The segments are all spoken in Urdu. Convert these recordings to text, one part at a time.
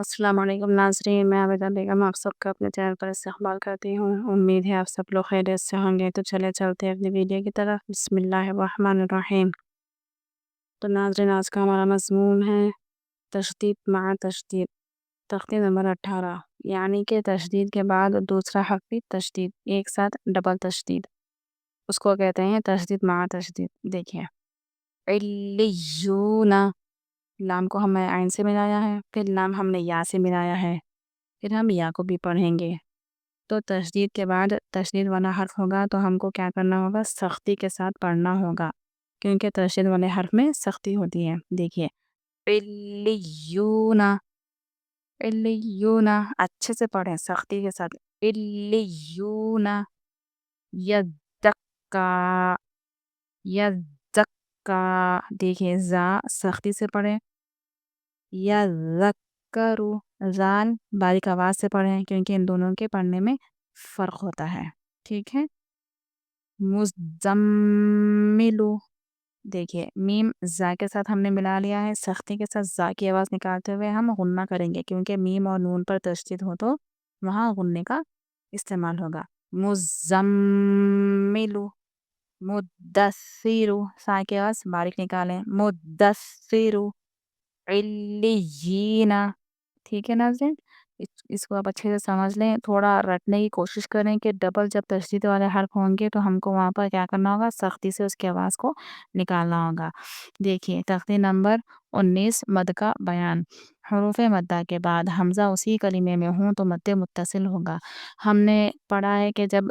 السلام علیکم ناظرین، میں عابدہ بیگم آپ سب کا اپنے چینل پر استقبال کرتی ہوں۔ امید ہے آپ سب لوگ خیریت سے ہوں گے۔ تو چلے چلتے ہیں اپنی ویڈیو کی طرف۔ بسم اللہ الرحمن الرحیم۔ تو ناظرین، آج کا ہمارا مضمون ہے تشدید مع تشدید، تختی نمبر 18، یعنی کہ تشدید کے بعد دوسرا حرف بھی تشدید، ایک ساتھ ڈبل تشدید، اس کو کہتے ہیں تشدید مع تشدید۔ دیکھیں، علیون، لام کو ہم نے عین سے ملایا ہے، پھر لام ہم نے یا سے ملایا ہے، پھر ہم یا کو بھی پڑھیں گے۔ تو تشدید کے بعد تشدید والا حرف ہوگا تو ہم کو کیا کرنا ہوگا؟ سختی کے ساتھ پڑھنا ہوگا، کیونکہ تشدید والے حرف میں سختی ہوتی ہے۔ دیکھیے، علیون، علیون، اچھے سے پڑھیں سختی کے ساتھ۔ علیون، یزکا، یزکا، دیکھیں زا سختی سے پڑھیں۔ یذکرو، زال باریک آواز سے پڑھیں، کیونکہ ان دونوں کے پڑھنے میں فرق ہوتا ہے، ٹھیک ہے۔ مزملو، دیکھیے میم زا کے ساتھ ہم نے ملا لیا ہے، سختی کے ساتھ زا کی آواز نکالتے ہوئے ہم غنہ کریں گے، کیونکہ میم اور نون پر تشدید ہو تو وہاں غننے کا استعمال ہوگا۔ مزملو، مدثرو، سا کی آواز باریک نکالیں، مدثرو، علیین، ٹھیک ہے ناظرین۔ اس کو آپ اچھے سے سمجھ لیں، تھوڑا رٹنے کی کوشش کریں کہ ڈبل جب تشدید والے حرف ہوں گے تو ہم کو وہاں پر کیا کرنا ہوگا؟ سختی سے اس کی آواز کو نکالنا ہوگا۔ دیکھیے تختی نمبر 19، مد کا بیان۔ حروف مدہ کے بعد حمزہ اسی کلمے میں ہوں تو مد متصل ہوگا۔ ہم نے پڑھا ہے کہ جب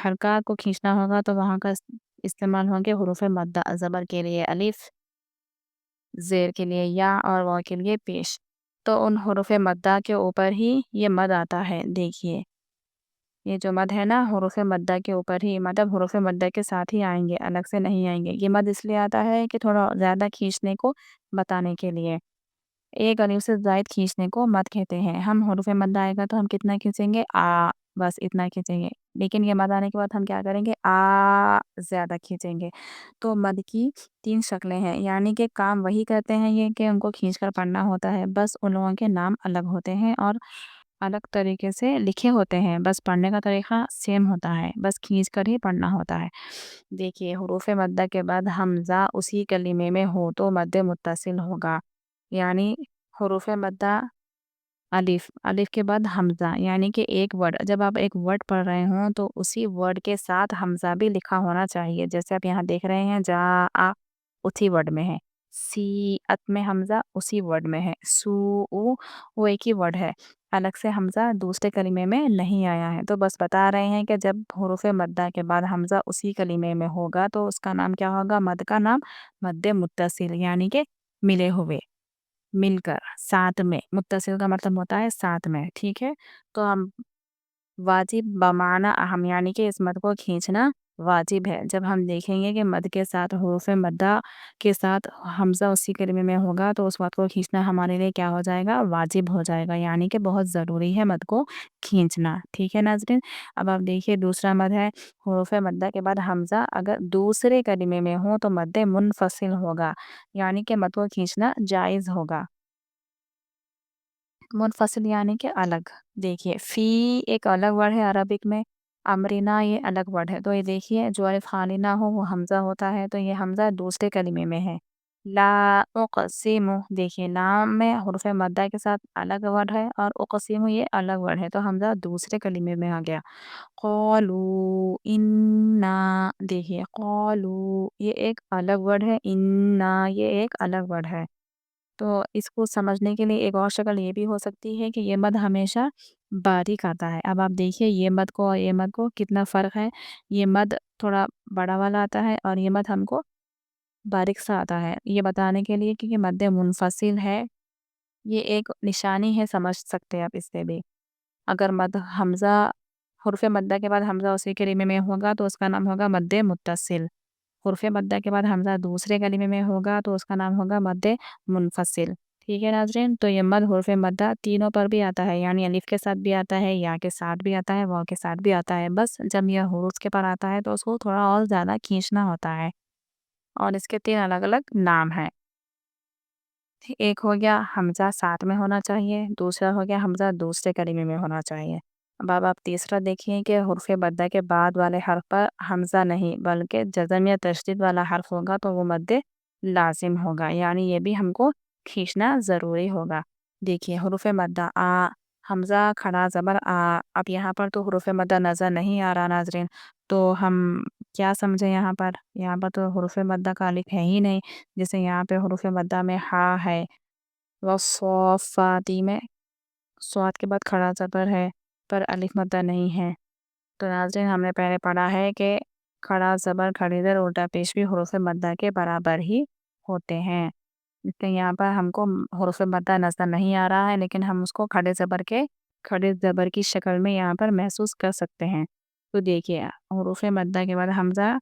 حرکات کو کھینچنا ہوگا تو وہاں کا استعمال ہوں گے حروف مدہ، زبر کے لیے الف، زیر کے لیے یا اور واو کے لیے پیش، تو ان حروف مدہ کے اوپر ہی یہ مد آتا ہے۔ دیکھیے یہ جو مد ہے نا حروف مدہ کے اوپر ہی، مطلب حروف مدہ کے ساتھ ہی آئیں گے، الگ سے نہیں آئیں گے۔ یہ مد اس لیے آتا ہے کہ تھوڑا زیادہ کھینچنے کو بتانے کے لیے، ایک الف سے زائد کھینچنے کو مد کہتے ہیں۔ ہم حروف مدہ آئے گا تو ہم کتنا کھینچیں گے؟ آ، بس اتنا کھینچیں گے، لیکن یہ مد آنے کے بعد ہم کیا کریں گے؟ آ زیادہ کھینچیں گے۔ تو مد کی 3 شکلیں ہیں، یعنی کہ کام وہی کرتے ہیں یہ کہ ان کو کھینچ کر پڑھنا ہوتا ہے، بس ان لوگوں کے نام الگ ہوتے ہیں اور الگ طریقے سے لکھے ہوتے ہیں، بس پڑھنے کا طریقہ سیم ہوتا ہے، بس کھینچ کر ہی پڑھنا ہوتا ہے۔ دیکھیے حروف مدہ کے بعد حمزہ اسی کلمے میں ہو تو مد متصل ہوگا، یعنی حروف مدہ الف، الف کے بعد حمزہ، یعنی کہ ایک ورڈ، جب آپ ایک ورڈ پڑھ رہے ہوں تو اسی ورڈ کے ساتھ حمزہ بھی لکھا ہونا چاہیے، جیسے آپ یہاں دیکھ رہے ہیں جا آ اسی ورڈ میں ہے، سی ات میں حمزہ اسی ورڈ میں ہے، سو او وہ ایک ہی ورڈ ہے، الگ سے حمزہ دوسرے کلمے میں نہیں آیا ہے۔ تو بس بتا رہے ہیں کہ جب حروف مدہ کے بعد حمزہ اسی کلمے میں ہوگا تو اس کا نام کیا ہوگا؟ مد کا نام مد متصل، یعنی کہ ملے ہوئے، مل کر، ساتھ میں، متصل کا مطلب ہوتا ہے ساتھ میں، ٹھیک ہے۔ تو ہم واجب بمعنی اہم، یعنی کہ اس مد کو کھینچنا واجب ہے۔ جب ہم دیکھیں گے کہ مد کے ساتھ حروف مدہ کے ساتھ حمزہ اسی کلمے میں ہوگا تو اس مد کو کھینچنا ہمارے لیے کیا ہو جائے گا؟ واجب ہو جائے گا، یعنی کہ بہت ضروری ہے مد کو کھینچنا، ٹھیک ہے ناظرین۔ اب آپ دیکھیے دوسرا مد ہے حروف مدہ کے بعد حمزہ اگر دوسرے کلمے میں ہو تو مد منفصل ہوگا، یعنی کہ مد کو کھینچنا جائز ہوگا۔ منفصل یعنی کہ الگ۔ دیکھیے فی ایک الگ ورڈ ہے عربک میں، امرنا یہ الگ ورڈ ہے، تو یہ دیکھیے جو الف خالی نہ ہو وہ حمزہ ہوتا ہے، تو یہ حمزہ دوسرے کلمے میں ہے۔ لا اقسم، دیکھیے لام میں حروف مدہ کے ساتھ الگ ورڈ ہے اور اقسم یہ الگ ورڈ ہے، تو حمزہ دوسرے کلمے میں آ گیا۔ قالوا انا، دیکھیے قالوا یہ ایک الگ ورڈ ہے، انا یہ ایک الگ ورڈ ہے۔ تو اس کو سمجھنے کے لیے ایک اور شکل یہ بھی ہو سکتی ہے کہ یہ مد ہمیشہ باریک آتا ہے۔ اب آپ دیکھیے یہ مد کو اور یہ مد کو کتنا فرق ہے، یہ مد تھوڑا بڑا والا آتا ہے اور یہ مد ہم کو باریک سا آتا ہے، یہ بتانے کے لیے کہ یہ مد منفصل ہے، یہ ایک نشانی ہے، سمجھ سکتے ہیں آپ اس سے بھی۔ اگر مد حمزہ حرف مدہ کے بعد حمزہ اسی کلمے میں ہوگا تو اس کا نام ہوگا مد متصل، حرف مدہ کے بعد حمزہ دوسرے کلمے میں ہوگا تو اس کا نام ہوگا مد منفصل، ٹھیک ہے ناظرین۔ تو یہ مد حرف مدہ تینوں پر بھی آتا ہے، یعنی الف کے ساتھ بھی آتا ہے، یا کے ساتھ بھی آتا ہے، واو کے ساتھ بھی آتا ہے، بس جب یہ حروف کے پر آتا ہے تو اس کو تھوڑا اور زیادہ کھینچنا ہوتا ہے، اور اس کے 3 الگ الگ نام ہیں، ایک ہو گیا حمزہ ساتھ میں ہونا چاہیے، دوسرا ہو گیا حمزہ دوسرے کلمے میں ہونا چاہیے۔ اب آپ تیسرا دیکھیے کہ حروف مدہ کے بعد والے حرف پر حمزہ نہیں بلکہ جزم یا تشدید والا حرف ہوگا تو وہ مد لازم ہوگا، یعنی یہ بھی ہم کو کھینچنا ضروری ہوگا۔ دیکھیے حروف مدہ آ، حمزہ کھڑا زبر آ۔ اب یہاں پر تو حروف مدہ نظر نہیں آ رہا ناظرین، تو ہم کیا سمجھیں یہاں پر تو حروف مدہ کا الف ہے ہی نہیں، جیسے یہاں پہ حروف مدہ میں ہا ہے، وصافاتی میں صاد کے بعد کھڑا زبر ہے پر الف مدہ نہیں ہے۔ تو ناظرین ہم نے پہلے پڑھا ہے کہ کھڑا زبر کھڑی زیر الٹا پیش بھی حروف مدہ کے برابر ہی ہوتے ہیں، اس لیے یہاں پر ہم کو حروف مدہ نظر نہیں آ رہا ہے، لیکن ہم اس کو کھڑے زبر کی شکل میں یہاں پر محسوس کر سکتے ہیں۔ تو دیکھیے حروف مدہ کے بعد حمزہ،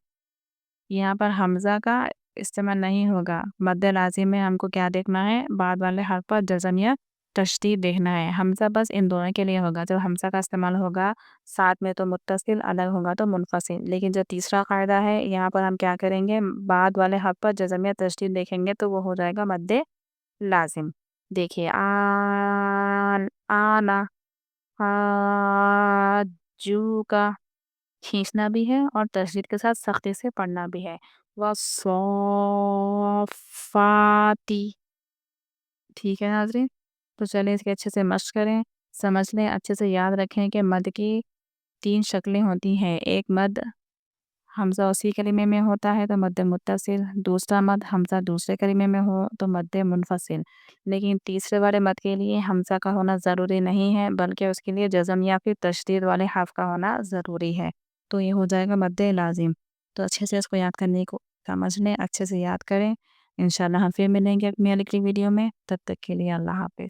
یہاں پر حمزہ کا استعمال نہیں ہوگا، مد لازم میں ہم کو کیا دیکھنا ہے، بعد والے حرف پر جزم یا تشدید دیکھنا ہے۔ حمزہ بس ان دونوں کے لیے ہوگا، جب حمزہ کا استعمال ہوگا ساتھ میں تو متصل، الگ ہوگا تو منفصل، لیکن جو تیسرا قاعدہ ہے یہاں پر ہم کیا کریں گے، بعد والے حرف پر جزم یا تشدید دیکھیں گے تو وہ ہو جائے گا مد لازم۔ دیکھیے آنا، جو کا کھینچنا بھی ہے اور تشدید کے ساتھ سختی سے پڑھنا بھی ہے، وصافاتی۔ ٹھیک ہے ناظرین، تو چلیں اس کے اچھے سے مشق کریں، سمجھ لیں، اچھے سے یاد رکھیں کہ مد کی 3 شکلیں ہوتی ہیں۔ ایک مد حمزہ اسی کلمے میں ہوتا ہے تو مد متصل، دوسرا مد حمزہ دوسرے کلمے میں ہو تو مد منفصل، لیکن تیسرے والے مد کے لیے حمزہ کا ہونا ضروری نہیں ہے بلکہ اس کے لیے جزم یا پھر تشدید والے حرف کا ہونا ضروری ہے، تو یہ ہو جائے گا مد لازم۔ تو اچھے سے اس کو یاد کرنے کو سمجھ لیں، اچھے سے یاد کریں، انشاءاللہ ہم پھر ملیں گے اپنی اگلی ویڈیو میں، تب تک کے لیے اللہ حافظ۔